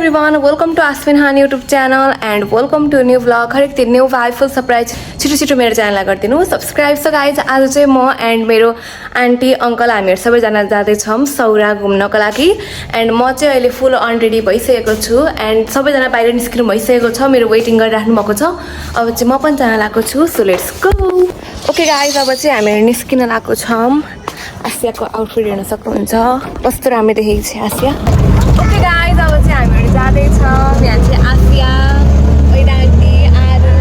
everyone, welcome to Asmin Han YouTube channel and welcome to a new vlog. हरेक दिन new भाइ फुल surprise छिटो मेरो च्यानललाई गरिदिनु सब्सक्राइब। सो गाइज आज चाहिँ म एन्ड मेरो आन्टी अङ्कल हामीहरू सबैजना जाँदैछौँ सौरा घुम्नको लागि। एन्ड म चाहिँ अहिले फुल अन रेडी भइसकेको छु एन्ड सबैजना बाहिर निस्किनु भइसकेको छ, मेरो वेटिङ गरिराख्नु भएको छ। अब चाहिँ म पनि जान लागेको छु, so let's go. Okay guys अब चाहिँ हामीहरू निस्किन लागेको छौँ। आसियाको आउटफिट हेर्न सक्नुहुन्छ, कस्तो राम्रो देखेको छ आसिया। ओके गाइज अब चाहिँ हामीहरू जाँदैछौँ। यहाँ चाहिँ आसिया, आन्टी, आरू,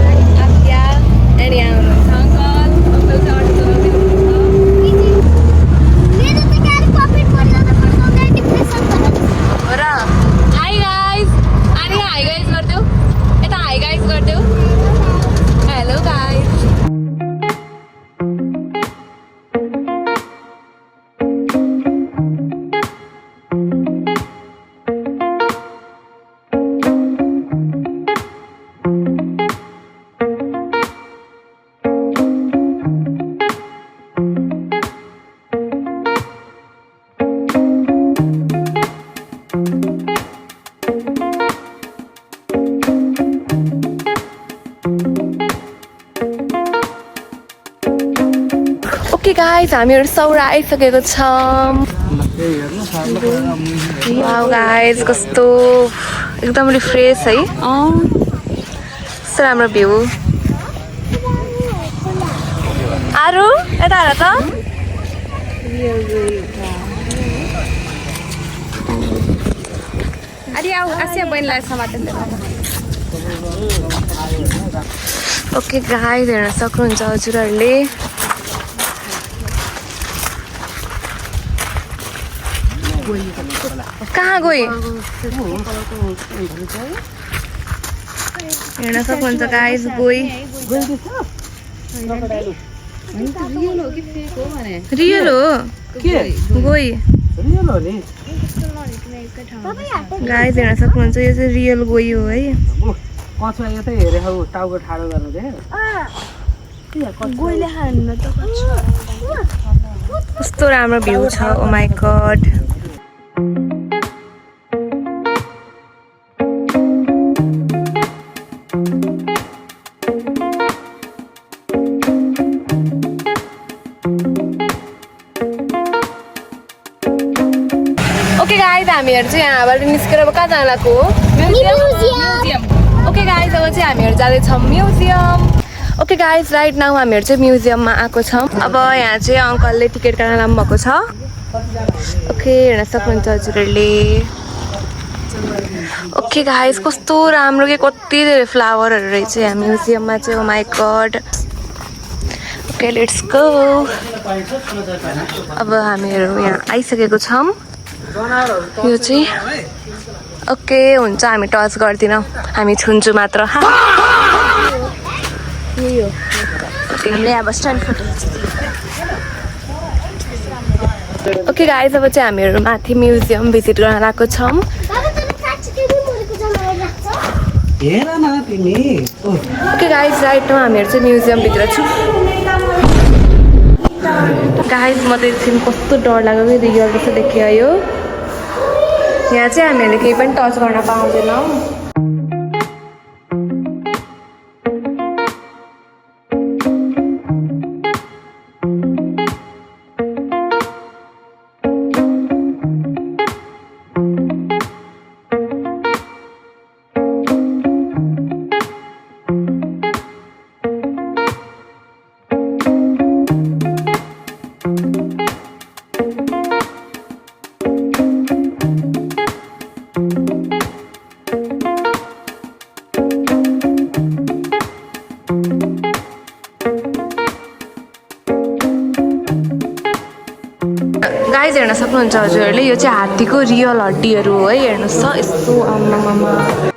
आसिया एन्ड यहाँ हुनुहुन्छ अङ्कल चाहिँ अटो चलाउँदै हुनुहुन्छ। र हाई गाइज, आर्य हाई गाइज गरिदेऊ, यता हाई गाइज गरिदेऊ। Hello guys. ओके गाइज हामीहरू सौरा आइसकेको छौँ। वाउ गाइज कस्तो एकदम रिफ्रेस है, कस्तो राम्रो भ्यू। आरू यता हेर त। ओके गाइज हेर्न सक्नुहुन्छ हजुरहरूले। कहाँ गई हेर्न सक्नुहुन्छ गाइज, गई रियल हो गई गाइज हेर्न सक्नुहुन्छ, यो चाहिँ रियल गई हो है। कस्तो राम्रो भ्यू छ, ओ माई गॉड। ओके गाइज हामीहरू चाहिँ यहाँबाट निस्केर अब कहाँ जान लागेको हो? म्युजियम। ओके गाइज अब चाहिँ हामीहरू जाँदैछौँ museum. Okay guys right now हामीहरू चाहिँ म्युजियममा आएको छौँ। अब यहाँ चाहिँ अङ्कलले टिकट काट्न लानु भएको छ। ओके हेर्न सक्नुहुन्छ हजुरहरूले। ओके गाइज कस्तो राम्रो के कति धेरै फ्लावरहरू रहेछ यहाँ म्युजियममा चाहिँ, oh my God. Okay let's go. अब हामीहरू यहाँ आइसकेको छौँ। यो चाहिँ ओके हुन्छ, हामी टच गर्दैनौँ, हामी छुन्छु मात्र। ओके गाइज अब चाहिँ हामीहरू माथि म्युजियम भिजिट गर्न लागेको छौँ। ओके गाइज राइट नाउ हामीहरू चाहिँ म्युजियमभित्र छु। गाइज म त एकछिन कस्तो डर लाग्यो कि रियल जस्तो देखियो। यहाँ चाहिँ हामीहरूले केही पनि टच गर्न पाउँदैनौँ। गाइज हेर्न सक्नुहुन्छ हजुरहरूले, यो चाहिँ हात्तीको रियल हड्डीहरू हो है, हेर्नुहोस् त यस्तो आमामा।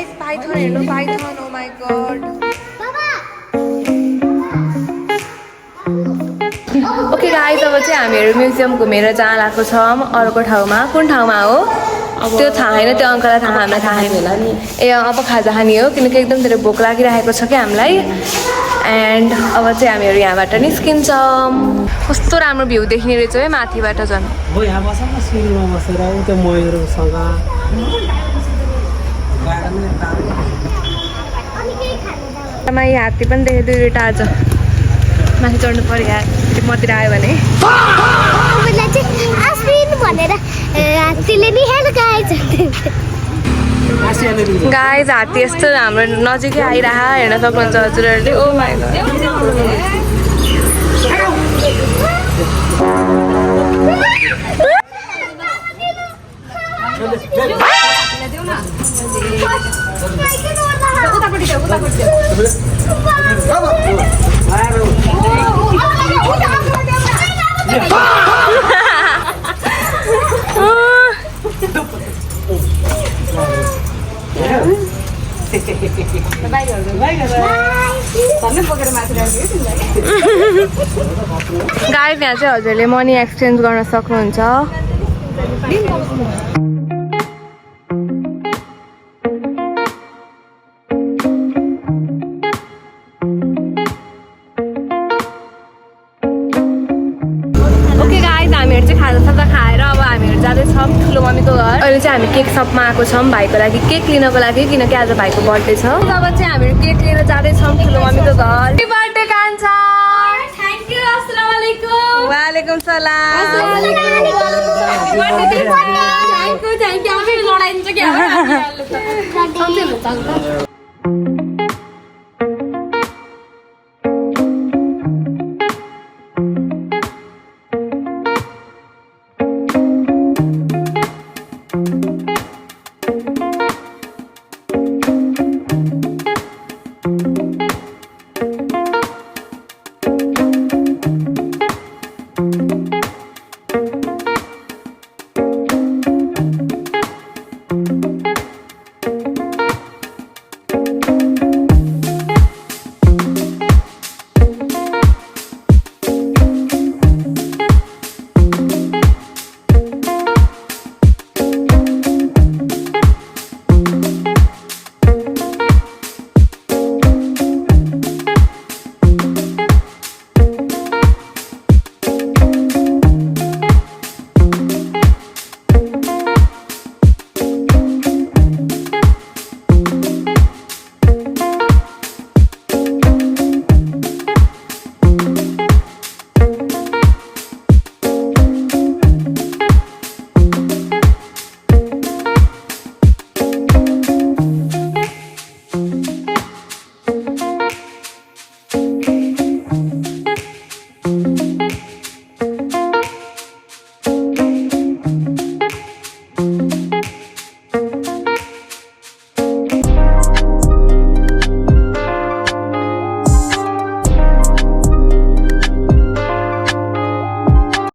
गाइस पाइथन हेर्नु python oh my god okay guys अब चाहिँ हामीहरू म्युजियम घुमेर जान लागेको छौँ अर्को ठाउँमा कुन ठाउँमा हो त्यो थाहा छैन त्यो अङ्कललाई थाहा हामीलाई थाहा छैन ए अब खाजा खाने हो किनकि एकदम धेरै भोक लागिरहेको छ कि हामीलाई एन्ड अब चाहिँ हामीहरू यहाँबाट निस्किन्छौँ कस्तो राम्रो भ्यू देखिने रहेछ है माथिबाट झन् हात्ती पनि देखेँ दुईवटा आज माथि चढ्नु पर्यो यार मतिर आयो भने गाइज हात्ती यस्तो हाम्रो नजिकै आइरह हेर्न सक्नुहुन्छ हजुरहरूले ओ माइ गाइड यहाँ चाहिँ हजुरले मनी एक्सचेन्ज गर्न सक्नुहुन्छ ओके गाइज हामीहरू चाहिँ खाजासाजा खाएर अब हामीहरू जाँदैछौँ ठुलो मम्मीको घर अहिले चाहिँ हामी केक सपमा आएको छौँ भाइको लागि केक लिनको लागि किनकि आज भाइको बर्थडे छ अब चाहिँ हामीहरू केक लिएर जाँदैछौँ ठुलो मम्मीको घर बर्थडे कान्छा थ्याङ्क यू अस्सलाम वालेकुम वालेकुम सलाम